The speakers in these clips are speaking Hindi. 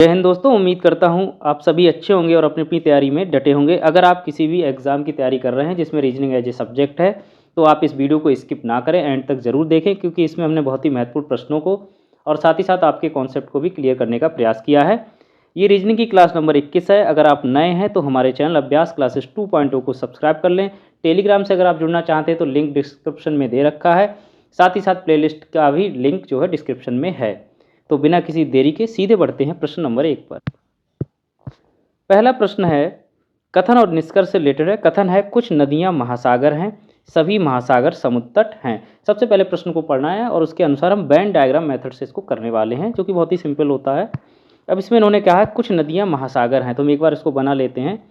जय हिंद दोस्तों, उम्मीद करता हूँ आप सभी अच्छे होंगे और अपनी अपनी तैयारी में डटे होंगे। अगर आप किसी भी एग्ज़ाम की तैयारी कर रहे हैं जिसमें रीजनिंग एज ए सब्जेक्ट है, तो आप इस वीडियो को स्किप ना करें, एंड तक ज़रूर देखें, क्योंकि इसमें हमने बहुत ही महत्वपूर्ण प्रश्नों को और साथ ही साथ आपके कॉन्सेप्ट को भी क्लियर करने का प्रयास किया है। ये रीजनिंग की क्लास नंबर 21 है। अगर आप नए हैं तो हमारे चैनल अभ्यास क्लासेस 2.0 को सब्सक्राइब कर लें। टेलीग्राम से अगर आप जुड़ना चाहते हैं तो लिंक डिस्क्रिप्शन में दे रखा है, साथ ही साथ प्लेलिस्ट का भी लिंक जो है डिस्क्रिप्शन में है। तो बिना किसी देरी के सीधे बढ़ते हैं प्रश्न नंबर 1 पर। पहला प्रश्न है, कथन और निष्कर्ष से रिलेटेड है। कथन है, कुछ नदियां महासागर हैं, सभी महासागर समुद्र तट हैं। सबसे पहले प्रश्न को पढ़ना है और उसके अनुसार हम वेन डायग्राम मेथड से इसको करने वाले हैं, जो कि बहुत ही सिंपल होता है। अब इसमें इन्होंने कहा है कुछ नदियां महासागर हैं, तो हम एक बार इसको बना लेते हैं।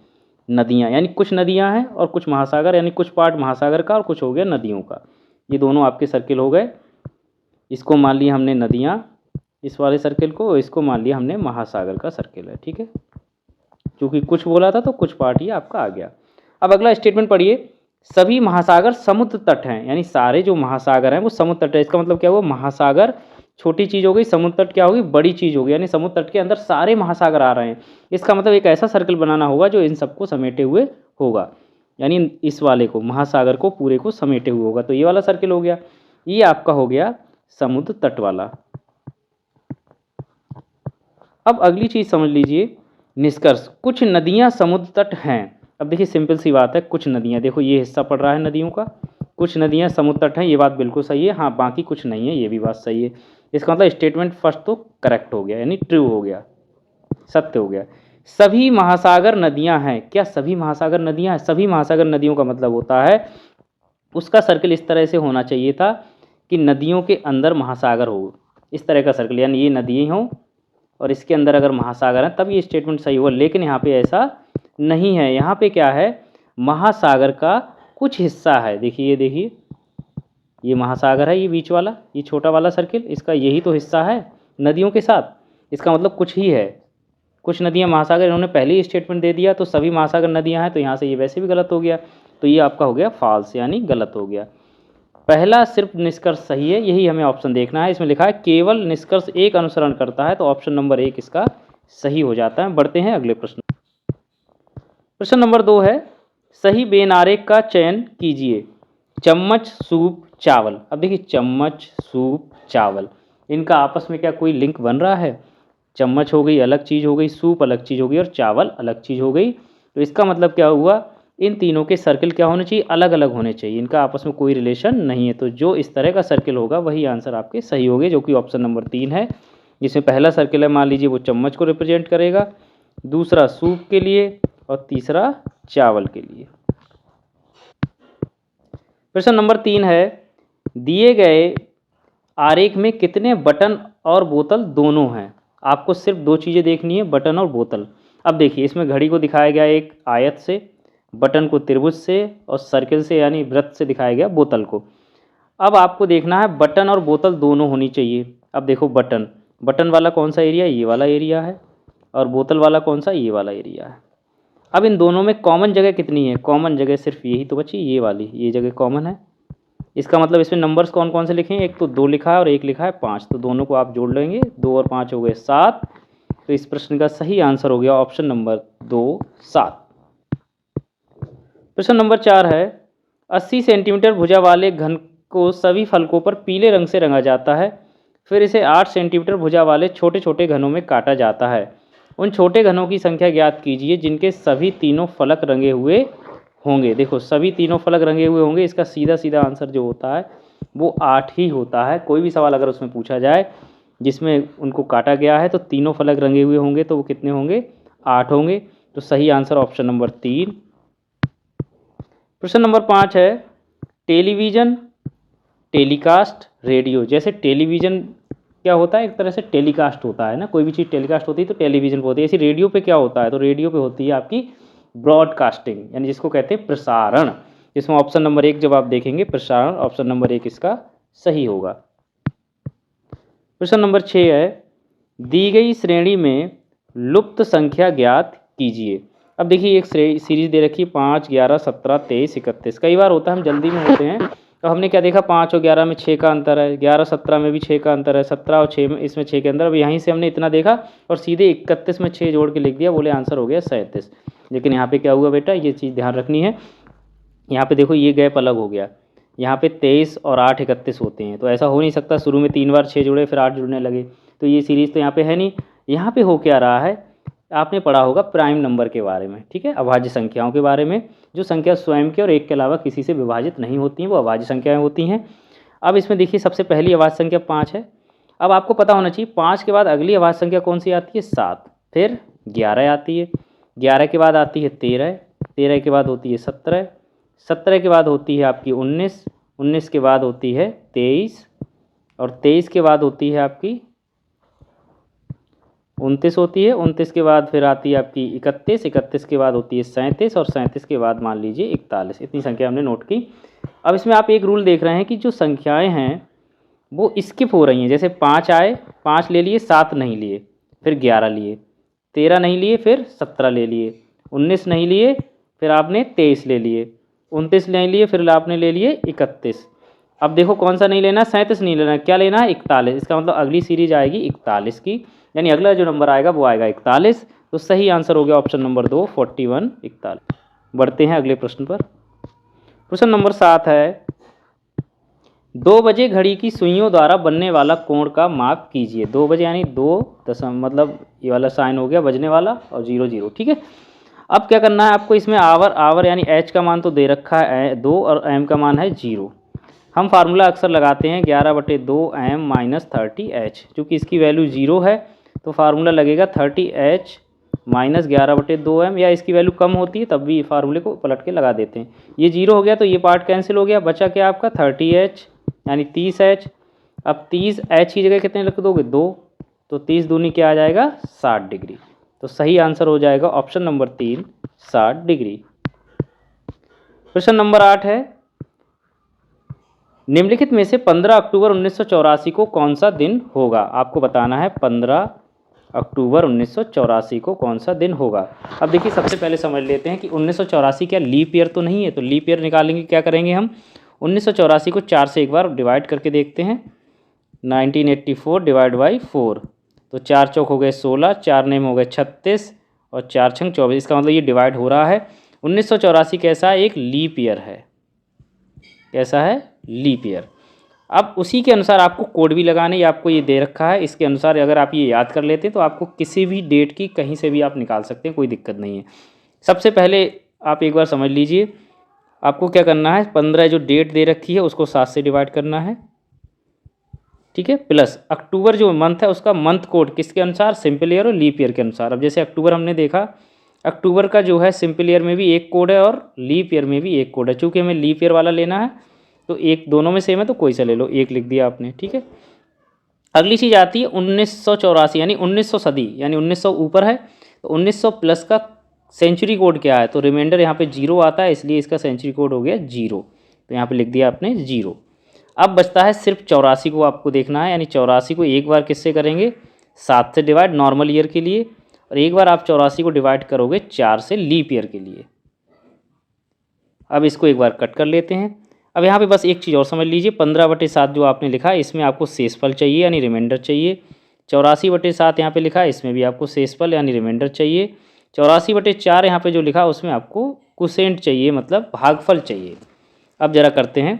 नदियां यानी कुछ नदियां हैं और कुछ महासागर यानी कुछ पार्ट महासागर का और कुछ हो गया नदियों का। ये दोनों आपके सर्किल हो गए। इसको मान लिया हमने नदियां, इस वाले सर्किल को, इसको मान लिया हमने महासागर का सर्किल है। ठीक है, क्योंकि कुछ बोला था तो कुछ पार्ट ये आपका आ गया। अब अगला स्टेटमेंट पढ़िए, सभी महासागर समुद्र तट हैं, यानी सारे जो महासागर हैं वो समुद्र तट है। इसका मतलब क्या हुआ, महासागर छोटी चीज़ हो गई, समुद्र तट क्या होगी, बड़ी चीज़ होगी, यानी समुद्र तट के अंदर सारे महासागर आ रहे हैं। इसका मतलब एक ऐसा सर्कल बनाना होगा जो इन सबको समेटे हुए होगा, यानी इस वाले को, महासागर को पूरे को समेटे हुए होगा। तो ये वाला सर्कल हो गया, ये आपका हो गया समुद्र तट वाला। अब अगली चीज़ समझ लीजिए, निष्कर्ष, कुछ नदियां समुद्र तट हैं। अब देखिए सिंपल सी बात है, कुछ नदियां, देखो ये हिस्सा पड़ रहा है नदियों का, कुछ नदियां समुद्र तट हैं, ये बात बिल्कुल सही है। हाँ, बाकी कुछ नहीं है, ये भी बात सही है। इसका मतलब स्टेटमेंट फर्स्ट तो करेक्ट हो गया, यानी ट्रू हो गया, सत्य हो गया। सभी महासागर नदियां हैं, क्या सभी महासागर नदियां हैं? सभी महासागर नदियों का मतलब होता है उसका सर्कल इस तरह से होना चाहिए था कि नदियों के अंदर महासागर हो, इस तरह का सर्कल, यानी ये नदियाँ हों और इसके अंदर अगर महासागर है तब ये स्टेटमेंट सही हुआ। लेकिन यहाँ पे ऐसा नहीं है। यहाँ पे क्या है, महासागर का कुछ हिस्सा है। देखिए, ये देखिए, ये महासागर है, ये बीच वाला, ये छोटा वाला सर्किल, इसका यही तो हिस्सा है नदियों के साथ। इसका मतलब कुछ ही है, कुछ नदियाँ महासागर, इन्होंने पहले ही स्टेटमेंट दे दिया तो सभी महासागर नदियाँ हैं, तो यहाँ से ये वैसे भी गलत हो गया। तो ये आपका हो गया फॉल्स, यानी गलत हो गया। पहला सिर्फ निष्कर्ष सही है, यही हमें ऑप्शन देखना है। इसमें लिखा है केवल निष्कर्ष एक अनुसरण करता है, तो ऑप्शन नंबर 1 इसका सही हो जाता है। बढ़ते हैं अगले प्रश्न। प्रश्न नंबर 2 है, सही बेन आरेख का चयन कीजिए। चम्मच, सूप, चावल। अब देखिए, चम्मच, सूप, चावल, इनका आपस में क्या कोई लिंक बन रहा है? चम्मच हो गई अलग चीज़ हो गई, सूप अलग चीज़ हो गई और चावल अलग चीज़ हो गई। तो इसका मतलब क्या हुआ, इन तीनों के सर्किल क्या होने चाहिए, अलग अलग होने चाहिए, इनका आपस में कोई रिलेशन नहीं है। तो जो इस तरह का सर्किल होगा वही आंसर आपके सही होंगे, जो कि ऑप्शन नंबर 3 है। जिसमें पहला सर्किल है, मान लीजिए वो चम्मच को रिप्रेजेंट करेगा, दूसरा सूप के लिए और तीसरा चावल के लिए। प्रश्न नंबर 3 है, दिए गए आरेख में कितने बटन और बोतल दोनों हैं? आपको सिर्फ 2 चीज़ें देखनी है, बटन और बोतल। अब देखिए, इसमें घड़ी को दिखाया गया एक आयत से, बटन को त्रिभुज से और सर्किल से यानी वृत्त से दिखाया गया बोतल को। अब आपको देखना है बटन और बोतल दोनों होनी चाहिए। अब देखो, बटन, बटन वाला कौन सा एरिया, ये वाला एरिया है, और बोतल वाला कौन सा, ये वाला एरिया है। अब इन दोनों में कॉमन जगह कितनी है? कॉमन जगह सिर्फ यही तो बची, ये वाली, ये जगह कॉमन है। इसका मतलब इसमें नंबर्स कौन कौन से लिखे हैं, एक तो 2 लिखा है और एक लिखा है 5, तो दोनों को आप जोड़ लेंगे, 2 और 5 हो गए 7। तो इस प्रश्न का सही आंसर हो गया ऑप्शन नंबर 2, 7। प्रश्न नंबर 4 है, 80 सेंटीमीटर भुजा वाले घन को सभी फलकों पर पीले रंग से रंगा जाता है, फिर इसे 8 सेंटीमीटर भुजा वाले छोटे छोटे घनों में काटा जाता है। उन छोटे घनों की संख्या ज्ञात कीजिए जिनके सभी तीनों फलक रंगे हुए होंगे। देखो, सभी तीनों फलक रंगे हुए होंगे, इसका सीधा सीधा आंसर जो होता है वो 8 ही होता है। कोई भी सवाल अगर उसमें पूछा जाए जिसमें उनको काटा गया है तो तीनों फलक रंगे हुए होंगे, तो वो कितने होंगे, 8 होंगे। तो सही आंसर ऑप्शन नंबर 3। प्रश्न नंबर 5 है, टेलीविज़न, टेलीकास्ट, रेडियो। जैसे टेलीविज़न क्या होता है, एक तरह से टेलीकास्ट होता है ना, कोई भी चीज़ टेलीकास्ट होती है तो टेलीविज़न पे होती है। ऐसी रेडियो पे क्या होता है, तो रेडियो पे होती है आपकी ब्रॉडकास्टिंग, यानी जिसको कहते हैं प्रसारण। इसमें ऑप्शन नंबर 1 जब आप देखेंगे प्रसारण, ऑप्शन नंबर 1 इसका सही होगा। प्रश्न नंबर 6 है, दी गई श्रेणी में लुप्त संख्या ज्ञात कीजिए। अब देखिए, एक सीरीज दे रखी है 5, 11, 17, 23, 31। कई बार होता है हम जल्दी में होते हैं तो हमने क्या देखा, 5 और 11 में 6 का अंतर है, 11 17 में भी 6 का अंतर है, 17 और 6 में इसमें 6 के अंदर। अब यहीं से हमने इतना देखा और सीधे 31 में 6 जोड़ के लिख दिया, बोले आंसर हो गया 37। लेकिन यहाँ पे क्या हुआ बेटा, ये चीज़ ध्यान रखनी है। यहाँ पे देखो ये गैप अलग हो गया, यहाँ पे 23 और 8 31 होते हैं, तो ऐसा हो नहीं सकता शुरू में 3 बार 6 जुड़े फिर 8 जुड़ने लगे, तो ये सीरीज़ तो यहाँ पे है नहीं। यहाँ पे हो क्या रहा है, आपने पढ़ा होगा प्राइम नंबर के बारे में, ठीक है, अभाज्य संख्याओं के बारे में, जो संख्या स्वयं के और एक के अलावा किसी से विभाजित नहीं होती हैं वो अभाज्य संख्याएँ होती हैं। अब इसमें देखिए सबसे पहली अभाज्य संख्या 5 है। अब आपको पता होना चाहिए 5 के बाद अगली अभाज्य संख्या कौन सी आती है, 7, फिर 11 आती है, 11 के बाद आती है 13, 13 के बाद होती है 17, 17 के बाद होती है आपकी 19, 19 के बाद होती है 23, और 23 के बाद होती है आपकी 29 होती है, 29 के बाद फिर आती है आपकी 31, 31 के बाद होती है 37, और 37 के बाद मान लीजिए 41। इतनी संख्या हमने नोट की। अब इसमें आप एक रूल देख रहे हैं कि जो संख्याएं हैं वो स्किप हो रही हैं, जैसे 5 आए, 5 ले लिए, 7 नहीं लिए, फिर 11 लिए, 13 नहीं लिए, फिर 17 ले लिए, 19 नहीं लिए, फिर आपने 23 ले लिए, 29 नहीं लिए, फिर आपने ले लिए 31। अब देखो कौन सा नहीं लेना, 37 नहीं लेना, क्या लेना है, 41। इसका मतलब अगली सीरीज आएगी 41 की, यानी अगला जो नंबर आएगा वो आएगा 41। तो सही आंसर हो गया ऑप्शन नंबर 2, 41 41। बढ़ते हैं अगले प्रश्न पर। प्रश्न नंबर 7 है, 2 बजे घड़ी की सुइयों द्वारा बनने वाला कोण का माप कीजिए। 2 बजे यानी 2 मतलब ये वाला साइन हो गया बजने वाला और 0 0, ठीक है। अब क्या करना है आपको, इसमें आवर आवर यानी एच का मान तो दे रखा है 2 और एम का मान है 0। हम फार्मूला अक्सर लगाते हैं 11/2 एम माइनस 30 एच, चूँकि इसकी वैल्यू 0 है तो फार्मूला लगेगा 30 एच माइनस 11/2 एम, या इसकी वैल्यू कम होती है तब भी फार्मूले को पलट के लगा देते हैं। ये 0 हो गया तो ये पार्ट कैंसिल हो गया, बचा क्या आपका 30 एच यानी 30 एच। अब 30 एच की जगह कितने लिख दोगे, 2, तो 30 दूनी क्या आ जाएगा 60 डिग्री। तो सही आंसर हो जाएगा ऑप्शन नंबर 3, 60 डिग्री। प्रश्न नंबर 8 है, निम्नलिखित में से 15 अक्टूबर 1984 को कौन सा दिन होगा। आपको बताना है 15 अक्टूबर 1984 को कौन सा दिन होगा। अब देखिए सबसे पहले समझ लेते हैं कि 1984 क्या लीप ईयर तो नहीं है, तो लीप ईयर निकालेंगे क्या करेंगे हम, 1984 को 4 से एक बार डिवाइड करके देखते हैं, 1984 डिवाइड बाई 4, तो 4 चौक हो गए 16, 4 नेम हो गए 36 और 4 छंग 24। इसका मतलब ये डिवाइड हो रहा है। 1984 कैसा है, एक लीप ईयर है, कैसा है, लीप ईयर। अब उसी के अनुसार आपको कोड भी लगाने, ये आपको ये दे रखा है, इसके अनुसार अगर आप ये याद कर लेते हैं तो आपको किसी भी डेट की कहीं से भी आप निकाल सकते हैं, कोई दिक्कत नहीं है। सबसे पहले आप एक बार समझ लीजिए, आपको क्या करना है, 15 जो डेट दे रखी है उसको 7 से डिवाइड करना है, ठीक है, प्लस अक्टूबर जो मंथ है उसका मंथ कोड किसके अनुसार, सिंपल ईयर और लीप ईयर के अनुसार। अब जैसे अक्टूबर हमने देखा, अक्टूबर का जो है सिंपल ईयर में भी एक कोड है और लीप ईयर में भी एक कोड है, चूँकि हमें लीप ईयर वाला लेना है तो एक दोनों में सेम है तो कोई सा ले लो, एक लिख दिया आपने, ठीक है। अगली चीज़ आती है 1984 यानी 1900 सदी, यानी 1900 ऊपर है तो 1900 प्लस का सेंचुरी कोड क्या है, तो रिमाइंडर यहाँ पे 0 आता है इसलिए इसका सेंचुरी कोड हो गया 0, तो यहाँ पे लिख दिया आपने 0। अब बचता है सिर्फ 84 को आपको देखना है, यानी 84 को एक बार किससे करेंगे, 7 से डिवाइड नॉर्मल ईयर के लिए, और एक बार आप 84 को डिवाइड करोगे 4 से लीप ईयर के लिए। अब इसको एक बार कट कर लेते हैं। अब यहाँ पे बस एक चीज़ और समझ लीजिए, 15/7 जो आपने लिखा है इसमें आपको शेषफल चाहिए यानी रिमाइंडर चाहिए, 84/7 यहाँ पे लिखा है इसमें भी आपको शेषफल यानी रिमाइंडर चाहिए, 84/4 यहाँ पे जो लिखा है उसमें आपको क्वोशिएंट चाहिए मतलब भागफल चाहिए। अब जरा करते हैं,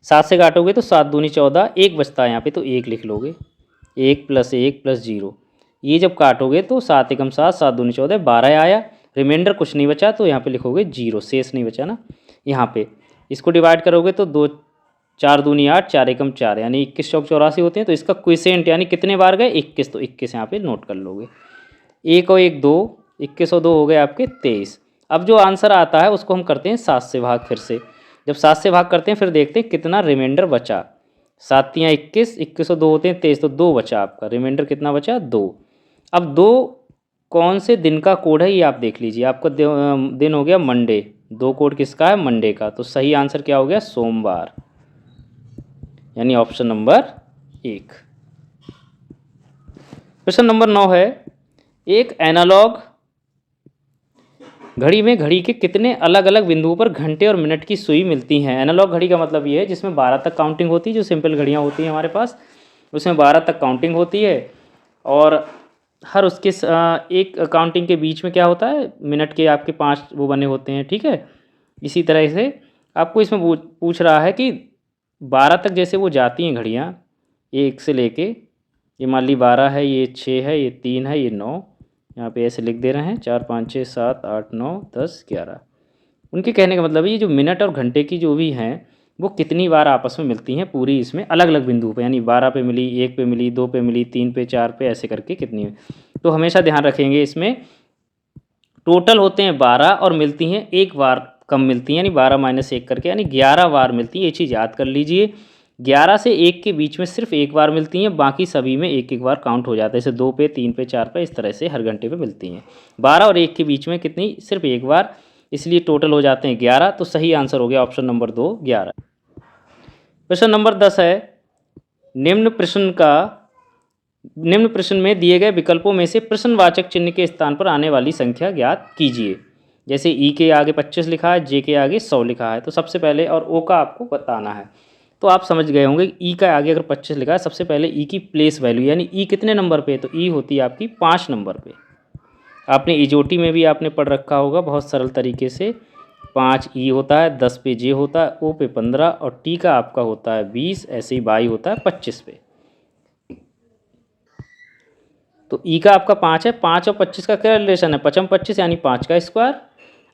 7 से काटोगे तो 7 दूनी 14, 1 बचता है यहाँ पे तो 1 लिख लोगे, 1 + 1 + 0, ये जब काटोगे तो 7 एकम 7, 7 दूनी 14, 12 आया, रिमाइंडर कुछ नहीं बचा तो यहाँ पे लिखोगे 0, शेष नहीं बचा ना। यहाँ पे इसको डिवाइड करोगे तो 2 4 दूनी 8, 4 एकम 4 यानी 21 चौक 84 होते हैं, तो इसका क्वोशिएंट यानी कितने बार गए 21, तो 21 यहाँ पे नोट कर लोगे। 1 और 1 2, 21 और 2 हो गए आपके 23। अब जो आंसर आता है उसको हम करते हैं 7 से भाग, फिर से जब 7 से भाग करते हैं फिर देखते हैं कितना रिमाइंडर बचा, 7 × 21, 21 और 2 होते हैं 23, तो 2 बचा आपका, रिमाइंडर कितना बचा 2। अब 2 कौन से दिन का कोड है ये आप देख लीजिए, आपका दिन हो गया मंडे, 2 कोड किसका है मंडे का, तो सही आंसर क्या हो गया सोमवार, यानी ऑप्शन नंबर 1। प्रश्न नंबर 9 है, एक एनालॉग घड़ी में घड़ी के कितने अलग अलग बिंदुओं पर घंटे और मिनट की सुई मिलती हैं। एनालॉग घड़ी का मतलब ये है जिसमें 12 तक काउंटिंग होती है, जो सिंपल घड़ियाँ होती हैं हमारे पास उसमें 12 तक काउंटिंग होती है, और हर उसके एक काउंटिंग के बीच में क्या होता है, मिनट के आपके 5 वो बने होते हैं, ठीक है। इसी तरह से आपको इसमें पूछ रहा है कि 12 तक जैसे वो जाती हैं घड़ियाँ, ये 1 से लेके, ये मान ली 12 है, ये 6 है, ये 3 है, ये 9, यहाँ पे ऐसे लिख दे रहे हैं 4 5 6 7 8 9 10 11। उनके कहने का मतलब ये जो मिनट और घंटे की जो भी हैं वो कितनी बार आपस में मिलती हैं पूरी इसमें अलग अलग बिंदु पे, यानी 12 पे मिली, 1 पे मिली, 2 पे मिली, 3 पे, 4 पे, ऐसे करके कितनी है। तो हमेशा ध्यान रखेंगे इसमें टोटल होते हैं 12 और मिलती हैं एक बार कम मिलती हैं, यानी 12 - 1 करके, यानी 11 बार मिलती हैं। ये चीज़ याद कर लीजिए, 11 से 1 के बीच में सिर्फ एक बार मिलती हैं, बाकी सभी में एक एक बार काउंट हो जाता है। जैसे 2 पे, 3 पे, 4 पे, इस तरह से हर घंटे पे मिलती हैं। 12 और 1 के बीच में कितनी, सिर्फ एक बार, इसलिए टोटल हो जाते हैं 11। तो सही आंसर हो गया ऑप्शन नंबर 2 11। प्रश्न नंबर 10 है, निम्न प्रश्न में दिए गए विकल्पों में से प्रश्नवाचक चिन्ह के स्थान पर आने वाली संख्या ज्ञात कीजिए। जैसे ई के आगे 25 लिखा है, जे के आगे 100 लिखा है, तो सबसे पहले, और ओ का आपको बताना है। तो आप समझ गए होंगे ई का आगे अगर 25 लिखा है, सबसे पहले ई की प्लेस वैल्यू, यानी ई कितने नंबर पे है, तो ई होती है आपकी 5 नंबर पे। आपने इजोटी में भी आपने पढ़ रखा होगा बहुत सरल तरीके से। 5 ई होता है, 10 पे जे होता है, ओ पे 15 और टी का आपका होता है 20, ऐसे ही बाई होता है 25 पे। तो ई का आपका 5 है, 5 और 25 का क्या रिलेशन है, 5 25 यानी 5 का स्क्वायर।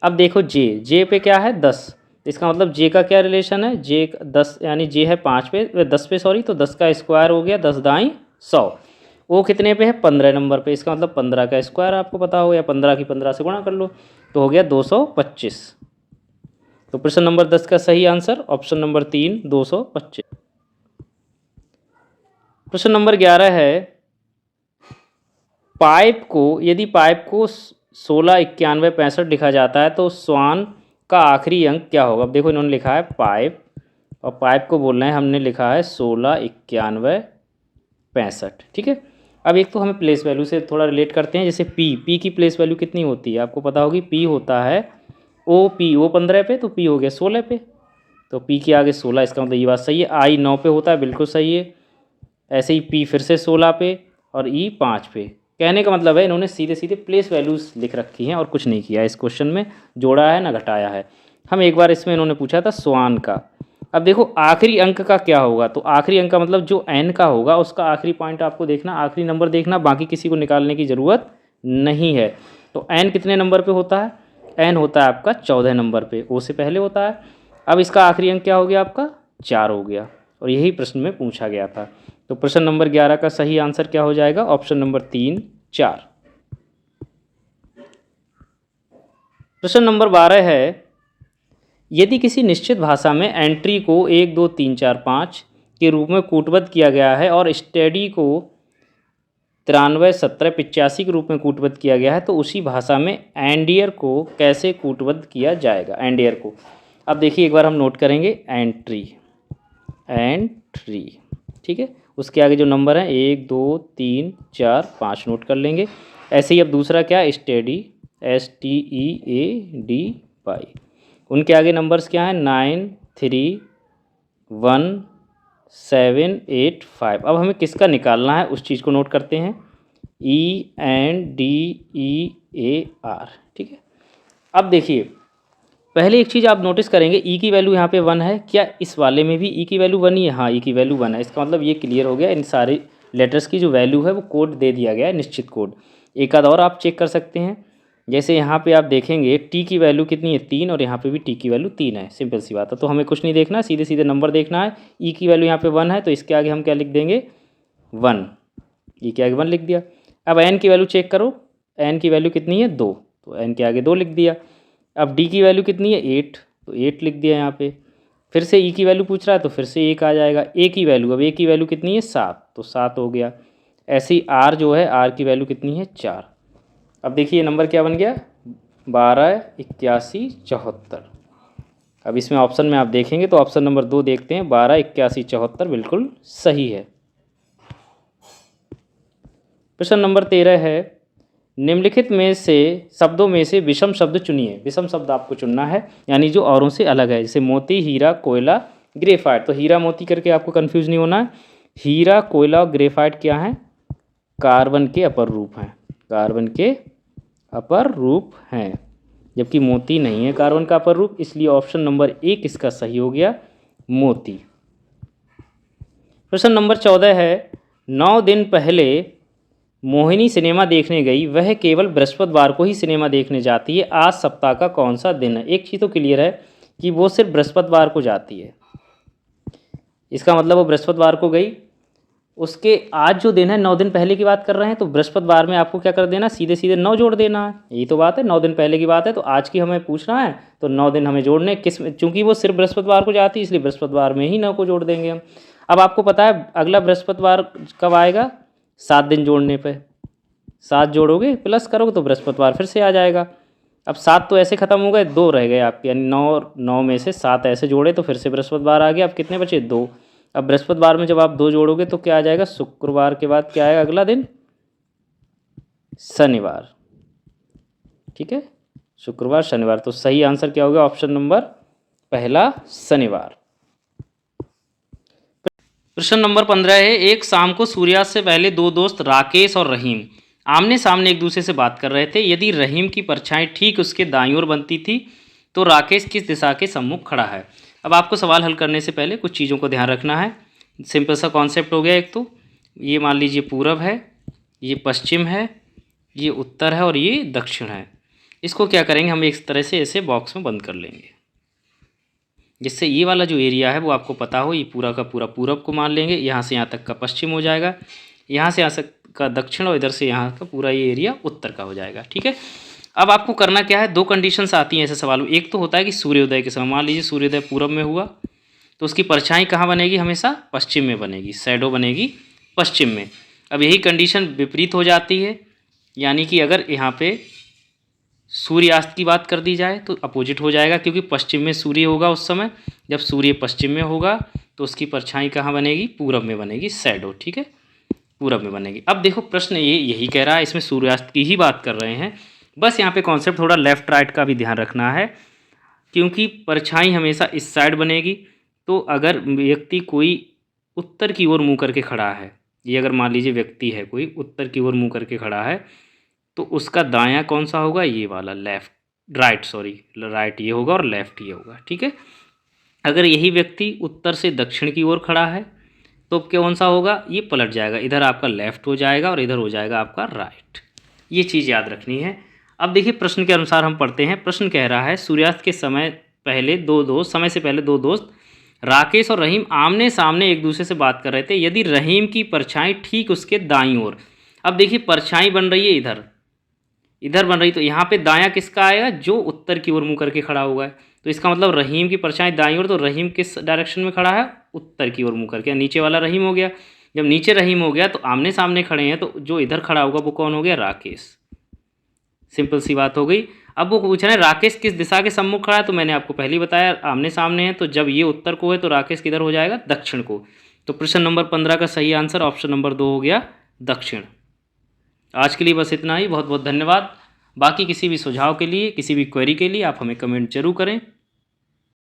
अब देखो जे पे क्या है 10, इसका मतलब जे का क्या रिलेशन है, जे 10, यानी जे है 5 पे 10 पे सॉरी, तो 10 का स्क्वायर हो गया 10 दाई 100। वो कितने पे है, 15 नंबर पे, इसका मतलब 15 का स्क्वायर आपको पता हो, या 15 की 15 से गुणा कर लो, तो हो गया 225। तो प्रश्न नंबर 10 का सही आंसर ऑप्शन नंबर 3 225। प्रश्न नंबर 11 है, यदि पाइप को 16 91 65 लिखा जाता है तो स्वान का आखिरी अंक क्या होगा। अब देखो इन्होंने लिखा है पाइप, और पाइप को बोल रहे हैं, हमने लिखा है 16 91 65, ठीक है। अब एक तो हमें प्लेस वैल्यू से थोड़ा रिलेट करते हैं, जैसे पी की प्लेस वैल्यू कितनी होती है आपको पता होगी, पी होता है ओ 15 पे, तो पी हो गया 16 पे, तो पी के आगे 16, इसका मतलब ये बात सही है। आई 9 पे होता है, बिल्कुल सही है। ऐसे ही पी फिर से 16 पे और ई 5 पे। कहने का मतलब है इन्होंने सीधे सीधे प्लेस वैल्यूज़ लिख रखी हैं और कुछ नहीं किया इस क्वेश्चन में, जोड़ा है ना घटाया है। हम एक बार इसमें इन्होंने पूछा था स्वान का। अब देखो आखिरी अंक का क्या होगा, तो आखिरी अंक का मतलब जो एन का होगा उसका आखिरी पॉइंट आपको देखना, आखिरी नंबर देखना, बाकी किसी को निकालने की ज़रूरत नहीं है। तो एन कितने नंबर पे होता है, एन होता है आपका 14 नंबर पे, ओ से पहले होता है। अब इसका आखिरी अंक क्या हो गया आपका 4 हो गया, और यही प्रश्न में पूछा गया था। तो प्रश्न नंबर 11 का सही आंसर क्या हो जाएगा, ऑप्शन नंबर 3 4। प्रश्न नंबर 12 है, यदि किसी निश्चित भाषा में एंट्री को 1 2 3 4 5 के रूप में कूटबद्ध किया गया है और स्टडी को 93 17 85 के रूप में कूटबद्ध किया गया है, तो उसी भाषा में एंडियर को कैसे कूटबद्ध किया जाएगा, एंडियर को। अब देखिए एक बार हम नोट करेंगे, एंट्री, ठीक है, उसके आगे जो नंबर है 1 2 3 4 5 नोट कर लेंगे। ऐसे ही अब दूसरा क्या, स्टडी, STEADY, उनके आगे नंबर्स क्या हैं 9 3 1 7 8 5। अब हमें किसका निकालना है उस चीज़ को नोट करते हैं, ENDEAR, ठीक है। अब देखिए पहले एक चीज़ आप नोटिस करेंगे, ई की वैल्यू यहाँ पे 1 है, क्या इस वाले में भी ई की वैल्यू 1 ही है, हाँ ई की वैल्यू 1 है। इसका मतलब ये क्लियर हो गया, इन सारे लेटर्स की जो वैल्यू है वो कोड दे दिया गया है, निश्चित कोड। एक आध और आप चेक कर सकते हैं, जैसे यहाँ पे आप देखेंगे टी की वैल्यू कितनी है 3, और यहाँ पे भी टी की वैल्यू 3 है, सिंपल सी बात है। तो हमें कुछ नहीं देखना, सीधे सीधे नंबर देखना है। ई की वैल्यू यहाँ पे 1 है, तो इसके आगे हम क्या लिख देंगे 1, ई के आगे 1 लिख दिया। अब एन की वैल्यू चेक करो, एन की वैल्यू कितनी है 2, तो एन के आगे 2 लिख दिया। अब डी की वैल्यू कितनी है 8, तो 8 लिख दिया यहाँ पे। फिर से ई की वैल्यू पूछ रहा है तो फिर से 1 आ जाएगा। ए की वैल्यू, अब ए की वैल्यू कितनी है 7, तो 7 हो गया। ऐसे ही आर जो है, आर की वैल्यू कितनी है 4। अब देखिए नंबर क्या बन गया 12 81 74। अब इसमें ऑप्शन में आप देखेंगे तो ऑप्शन नंबर 2 देखते हैं, 12 81 74 बिल्कुल सही है। प्रश्न नंबर 13 है, निम्नलिखित में से शब्दों में से विषम शब्द चुनिए। विषम शब्द आपको चुनना है, यानी जो औरों से अलग है, जैसे मोती, हीरा, कोयला, ग्रेफाइट। तो हीरा मोती करके आपको कंफ्यूज नहीं होना है। हीरा, कोयला और ग्रेफाइट क्या हैं? कार्बन के अपर रूप हैं। कार्बन के अपर रूप हैं, जबकि मोती नहीं है कार्बन का अपर रूप, इसलिए ऑप्शन नंबर 1 इसका सही हो गया, मोती। प्रश्न नंबर 14 है, 9 दिन पहले मोहिनी सिनेमा देखने गई, वह केवल बृहस्पतिवार को ही सिनेमा देखने जाती है, आज सप्ताह का कौन सा दिन है? एक चीज़ तो क्लियर है कि वो सिर्फ बृहस्पतिवार को जाती है, इसका मतलब वो बृहस्पतिवार को गई। उसके आज जो दिन है 9 दिन पहले की बात कर रहे हैं, तो बृहस्पतिवार में आपको क्या कर देना, सीधे सीधे 9 जोड़ देना है। यही तो बात है, 9 दिन पहले की बात है, तो आज की हमें पूछना है, तो 9 दिन हमें जोड़ने किस, चूंकि वो सिर्फ बृहस्पतिवार को जाती है इसलिए बृहस्पतिवार में ही 9 को जोड़ देंगे हम। अब आपको पता है अगला बृहस्पतिवार कब आएगा? 7 दिन जोड़ने पर 7 जोड़ोगे प्लस करोगे तो बृहस्पतिवार फिर से आ जाएगा। अब 7 तो ऐसे ख़त्म हो गए, 2 रह गए आपके, यानी 9 में से 7 ऐसे जोड़े तो फिर से बृहस्पतिवार आ गया। अब कितने बचे? 2। अब बृहस्पतिवार में जब आप 2 जोड़ोगे तो क्या आ जाएगा? शुक्रवार के बाद क्या आएगा अगला दिन? शनिवार। ठीक है, शुक्रवार शनिवार। तो सही आंसर क्या होगा? ऑप्शन नंबर पहला, शनिवार। प्रश्न नंबर 15 है, एक शाम को सूर्यास्त से पहले 2 दोस्त राकेश और रहीम आमने सामने एक दूसरे से बात कर रहे थे। यदि रहीम की परछाई ठीक उसके दाईं ओर बनती थी तो राकेश किस दिशा के सम्मुख खड़ा है? अब आपको सवाल हल करने से पहले कुछ चीज़ों को ध्यान रखना है। सिंपल सा कॉन्सेप्ट हो गया। एक तो ये मान लीजिए पूरब है, ये पश्चिम है, ये उत्तर है और ये दक्षिण है। इसको क्या करेंगे हम, एक तरह से ऐसे बॉक्स में बंद कर लेंगे, जिससे ये वाला जो एरिया है वो आपको पता हो। ये पूरा का पूरा पूरब को मान लेंगे, यहाँ से यहाँ तक का पश्चिम हो जाएगा, यहाँ से यहाँ तक का दक्षिण और इधर से यहाँ का पूरा ये एरिया उत्तर का हो जाएगा। ठीक है, अब आपको करना क्या है, 2 कंडीशंस आती हैं ऐसे सवाल में। एक तो होता है कि सूर्योदय के समय, मान लीजिए सूर्योदय पूरब में हुआ तो उसकी परछाई कहाँ बनेगी? हमेशा पश्चिम में बनेगी, शैडो बनेगी पश्चिम में। अब यही कंडीशन विपरीत हो जाती है, यानी कि अगर यहाँ पे सूर्यास्त की बात कर दी जाए तो अपोजिट हो जाएगा, क्योंकि पश्चिम में सूर्य होगा उस समय। जब सूर्य पश्चिम में होगा तो उसकी परछाई कहाँ बनेगी? पूरब में बनेगी, शैडो। ठीक है, पूरब में बनेगी। अब देखो प्रश्न ये यही कह रहा है, इसमें सूर्यास्त की ही बात कर रहे हैं। बस यहाँ पे कॉन्सेप्ट थोड़ा लेफ्ट राइट का भी ध्यान रखना है, क्योंकि परछाई हमेशा इस साइड बनेगी। तो अगर व्यक्ति कोई उत्तर की ओर मुँह करके खड़ा है, ये अगर मान लीजिए व्यक्ति है कोई उत्तर की ओर मुँह करके खड़ा है, तो उसका दायां कौन सा होगा? ये वाला, राइट ये होगा और लेफ्ट ये होगा। ठीक है, अगर यही व्यक्ति उत्तर से दक्षिण की ओर खड़ा है तो कौन सा होगा? ये पलट जाएगा, इधर आपका लेफ्ट हो जाएगा और इधर हो जाएगा आपका राइट। ये चीज़ याद रखनी है। अब देखिए प्रश्न के अनुसार हम पढ़ते हैं। प्रश्न कह रहा है, सूर्यास्त के समय से पहले 2 दोस्त राकेश और रहीम आमने सामने एक दूसरे से बात कर रहे थे। यदि रहीम की परछाई ठीक उसके दाईं ओर, अब देखिए परछाई बन रही है इधर बन रही, तो यहाँ पे दायां किसका आएगा? जो उत्तर की ओर मुँह करके खड़ा हुआ है। तो इसका मतलब रहीम की परछाई दाईं ओर, तो रहीम किस डायरेक्शन में खड़ा है? उत्तर की ओर मुँह करके। नीचे वाला रहीम हो गया। जब नीचे रहीम हो गया तो आमने सामने खड़े हैं, तो जो इधर खड़ा होगा वो कौन हो गया? राकेश। सिंपल सी बात हो गई। अब वो पूछ रहे हैं राकेश किस दिशा के सम्मुख खड़ा है, तो मैंने आपको पहले ही बताया आमने सामने है, तो जब ये उत्तर को है तो राकेश किधर हो जाएगा? दक्षिण को। तो प्रश्न नंबर 15 का सही आंसर ऑप्शन नंबर 2 हो गया, दक्षिण। आज के लिए बस इतना ही। बहुत बहुत धन्यवाद। बाकी किसी भी सुझाव के लिए, किसी भी क्वेरी के लिए आप हमें कमेंट जरूर करें।